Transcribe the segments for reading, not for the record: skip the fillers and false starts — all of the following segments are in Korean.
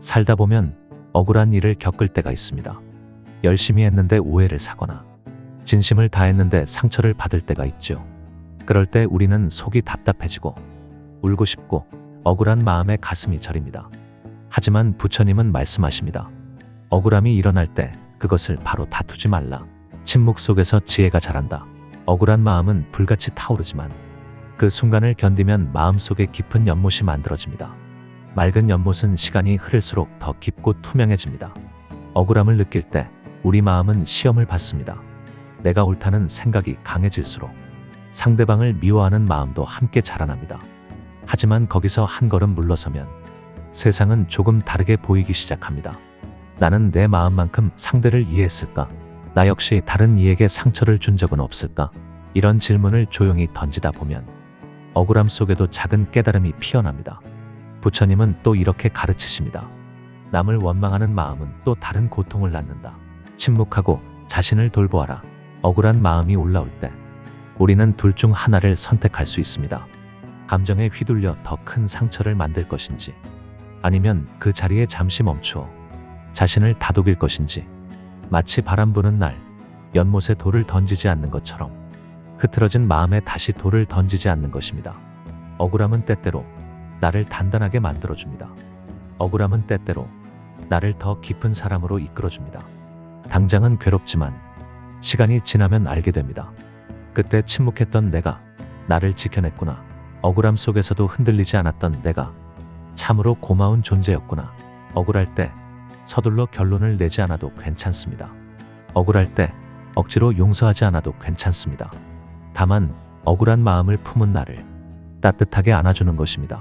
살다 보면 억울한 일을 겪을 때가 있습니다. 열심히 했는데 오해를 사거나 진심을 다했는데 상처를 받을 때가 있죠. 그럴 때 우리는 속이 답답해지고 울고 싶고 억울한 마음에 가슴이 저립니다. 하지만 부처님은 말씀하십니다. 억울함이 일어날 때 그것을 바로 다투지 말라. 침묵 속에서 지혜가 자란다. 억울한 마음은 불같이 타오르지만 그 순간을 견디면 마음속에 깊은 연못이 만들어집니다. 맑은 연못은 시간이 흐를수록 더 깊고 투명해집니다. 억울함을 느낄 때 우리 마음은 시험을 받습니다. 내가 옳다는 생각이 강해질수록 상대방을 미워하는 마음도 함께 자라납니다. 하지만 거기서 한 걸음 물러서면 세상은 조금 다르게 보이기 시작합니다. 나는 내 마음만큼 상대를 이해했을까? 나 역시 다른 이에게 상처를 준 적은 없을까? 이런 질문을 조용히 던지다 보면 억울함 속에도 작은 깨달음이 피어납니다. 부처님은 또 이렇게 가르치십니다. 남을 원망하는 마음은 또 다른 고통을 낳는다. 침묵하고 자신을 돌보아라. 억울한 마음이 올라올 때 우리는 둘 중 하나를 선택할 수 있습니다. 감정에 휘둘려 더 큰 상처를 만들 것인지, 아니면 그 자리에 잠시 멈추어 자신을 다독일 것인지. 마치 바람 부는 날 연못에 돌을 던지지 않는 것처럼 흐트러진 마음에 다시 돌을 던지지 않는 것입니다. 억울함은 때때로 나를 단단하게 만들어줍니다. 억울함은 때때로 나를 더 깊은 사람으로 이끌어줍니다. 당장은 괴롭지만 시간이 지나면 알게 됩니다. 그때 침묵했던 내가 나를 지켜냈구나. 억울함 속에서도 흔들리지 않았던 내가 참으로 고마운 존재였구나. 억울할 때 서둘러 결론을 내지 않아도 괜찮습니다. 억울할 때 억지로 용서하지 않아도 괜찮습니다. 다만 억울한 마음을 품은 나를 따뜻하게 안아주는 것입니다.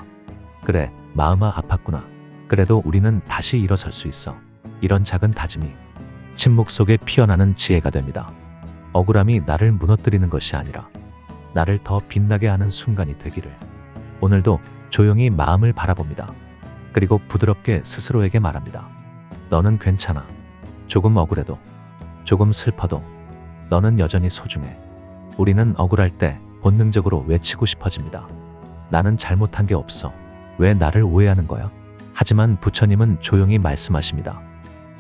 그래, 마음아 아팠구나. 그래도 우리는 다시 일어설 수 있어. 이런 작은 다짐이 침묵 속에 피어나는 지혜가 됩니다. 억울함이 나를 무너뜨리는 것이 아니라 나를 더 빛나게 하는 순간이 되기를. 오늘도 조용히 마음을 바라봅니다. 그리고 부드럽게 스스로에게 말합니다. 너는 괜찮아. 조금 억울해도, 조금 슬퍼도 너는 여전히 소중해. 우리는 억울할 때 본능적으로 외치고 싶어집니다. 나는 잘못한 게 없어. 왜 나를 오해하는 거야? 하지만 부처님은 조용히 말씀하십니다.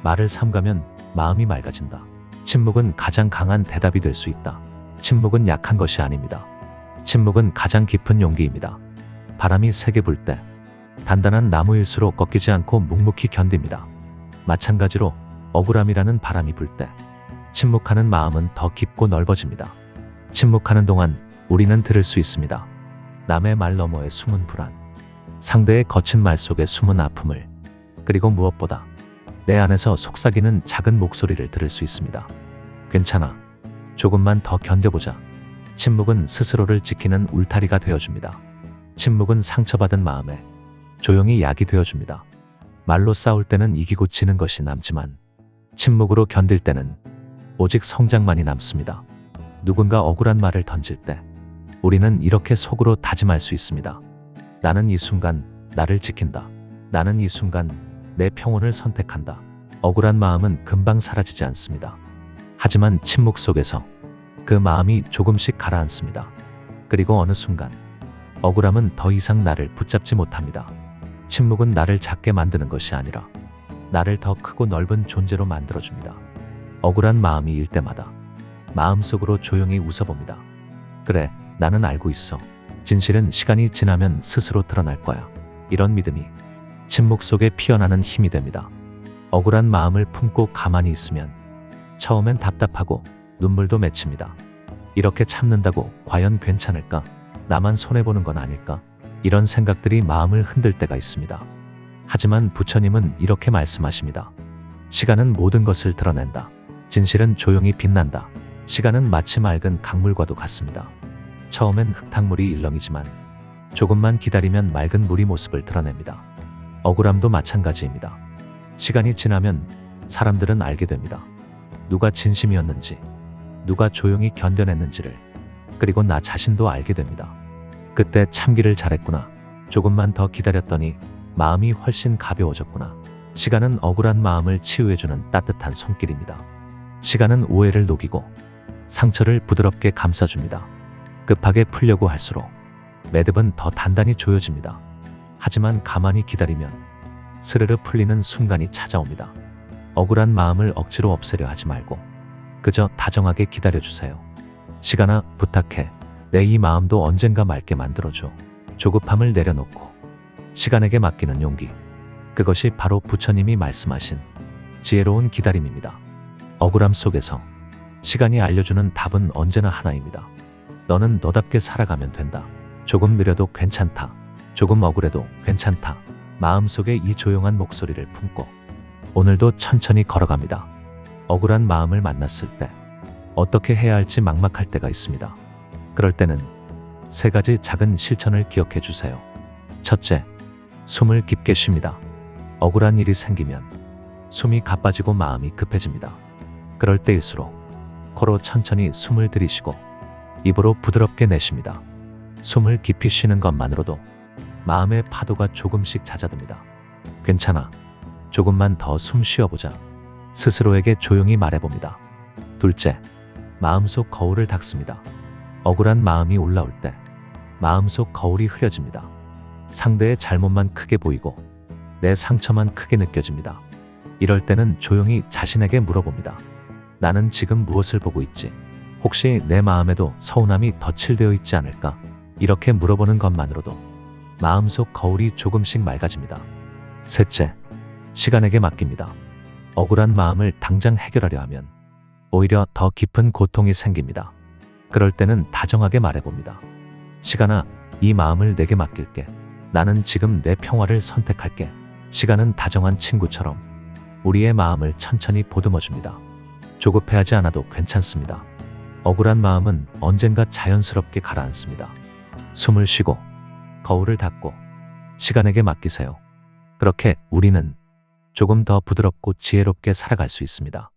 말을 삼가면 마음이 맑아진다. 침묵은 가장 강한 대답이 될 수 있다. 침묵은 약한 것이 아닙니다. 침묵은 가장 깊은 용기입니다. 바람이 세게 불 때 단단한 나무일수록 꺾이지 않고 묵묵히 견딥니다. 마찬가지로 억울함이라는 바람이 불 때 침묵하는 마음은 더 깊고 넓어집니다. 침묵하는 동안 우리는 들을 수 있습니다. 남의 말 너머의 숨은 불안, 상대의 거친 말 속의 숨은 아픔을, 그리고 무엇보다 내 안에서 속삭이는 작은 목소리를 들을 수 있습니다. 괜찮아. 조금만 더 견뎌보자. 침묵은 스스로를 지키는 울타리가 되어줍니다. 침묵은 상처받은 마음에 조용히 약이 되어줍니다. 말로 싸울 때는 이기고 지는 것이 남지만 침묵으로 견딜 때는 오직 성장만이 남습니다. 누군가 억울한 말을 던질 때 우리는 이렇게 속으로 다짐할 수 있습니다. 나는 이 순간 나를 지킨다. 나는 이 순간 내 평온을 선택한다. 억울한 마음은 금방 사라지지 않습니다. 하지만 침묵 속에서 그 마음이 조금씩 가라앉습니다. 그리고 어느 순간 억울함은 더 이상 나를 붙잡지 못합니다. 침묵은 나를 작게 만드는 것이 아니라 나를 더 크고 넓은 존재로 만들어줍니다. 억울한 마음이 일 때마다 마음속으로 조용히 웃어봅니다. 그래, 나는 알고 있어. 진실은 시간이 지나면 스스로 드러날 거야. 이런 믿음이 침묵 속에 피어나는 힘이 됩니다. 억울한 마음을 품고 가만히 있으면 처음엔 답답하고 눈물도 맺힙니다. 이렇게 참는다고 과연 괜찮을까? 나만 손해보는 건 아닐까? 이런 생각들이 마음을 흔들 때가 있습니다. 하지만 부처님은 이렇게 말씀하십니다. 시간은 모든 것을 드러낸다. 진실은 조용히 빛난다. 시간은 마치 맑은 강물과도 같습니다. 처음엔 흙탕물이 일렁이지만 조금만 기다리면 맑은 물이 모습을 드러냅니다. 억울함도 마찬가지입니다. 시간이 지나면 사람들은 알게 됩니다. 누가 진심이었는지, 누가 조용히 견뎌냈는지를. 그리고 나 자신도 알게 됩니다. 그때 참기를 잘했구나. 조금만 더 기다렸더니 마음이 훨씬 가벼워졌구나. 시간은 억울한 마음을 치유해주는 따뜻한 손길입니다. 시간은 오해를 녹이고 상처를 부드럽게 감싸줍니다. 급하게 풀려고 할수록 매듭은 더 단단히 조여집니다. 하지만 가만히 기다리면 스르르 풀리는 순간이 찾아옵니다. 억울한 마음을 억지로 없애려 하지 말고 그저 다정하게 기다려주세요. 시간아, 부탁해. 내 이 마음도 언젠가 맑게 만들어줘. 조급함을 내려놓고 시간에게 맡기는 용기. 그것이 바로 부처님이 말씀하신 지혜로운 기다림입니다. 억울함 속에서 시간이 알려주는 답은 언제나 하나입니다. 너는 너답게 살아가면 된다. 조금 느려도 괜찮다. 조금 억울해도 괜찮다. 마음속에 이 조용한 목소리를 품고 오늘도 천천히 걸어갑니다. 억울한 마음을 만났을 때 어떻게 해야 할지 막막할 때가 있습니다. 그럴 때는 3가지 작은 실천을 기억해 주세요. 첫째, 숨을 깊게 쉽니다. 억울한 일이 생기면 숨이 가빠지고 마음이 급해집니다. 그럴 때일수록 코로 천천히 숨을 들이쉬고 입으로 부드럽게 내쉽니다. 숨을 깊이 쉬는 것만으로도 마음의 파도가 조금씩 잦아듭니다. 괜찮아. 조금만 더 숨 쉬어보자. 스스로에게 조용히 말해봅니다. 둘째, 마음속 거울을 닦습니다. 억울한 마음이 올라올 때 마음속 거울이 흐려집니다. 상대의 잘못만 크게 보이고 내 상처만 크게 느껴집니다. 이럴 때는 조용히 자신에게 물어봅니다. 나는 지금 무엇을 보고 있지? 혹시 내 마음에도 서운함이 덧칠되어 있지 않을까? 이렇게 물어보는 것만으로도 마음속 거울이 조금씩 맑아집니다. 셋째, 시간에게 맡깁니다. 억울한 마음을 당장 해결하려 하면 오히려 더 깊은 고통이 생깁니다. 그럴 때는 다정하게 말해봅니다. 시간아, 이 마음을 내게 맡길게. 나는 지금 내 평화를 선택할게. 시간은 다정한 친구처럼 우리의 마음을 천천히 보듬어줍니다. 조급해하지 않아도 괜찮습니다. 억울한 마음은 언젠가 자연스럽게 가라앉습니다. 숨을 쉬고 거울을 닫고 시간에게 맡기세요. 그렇게 우리는 조금 더 부드럽고 지혜롭게 살아갈 수 있습니다.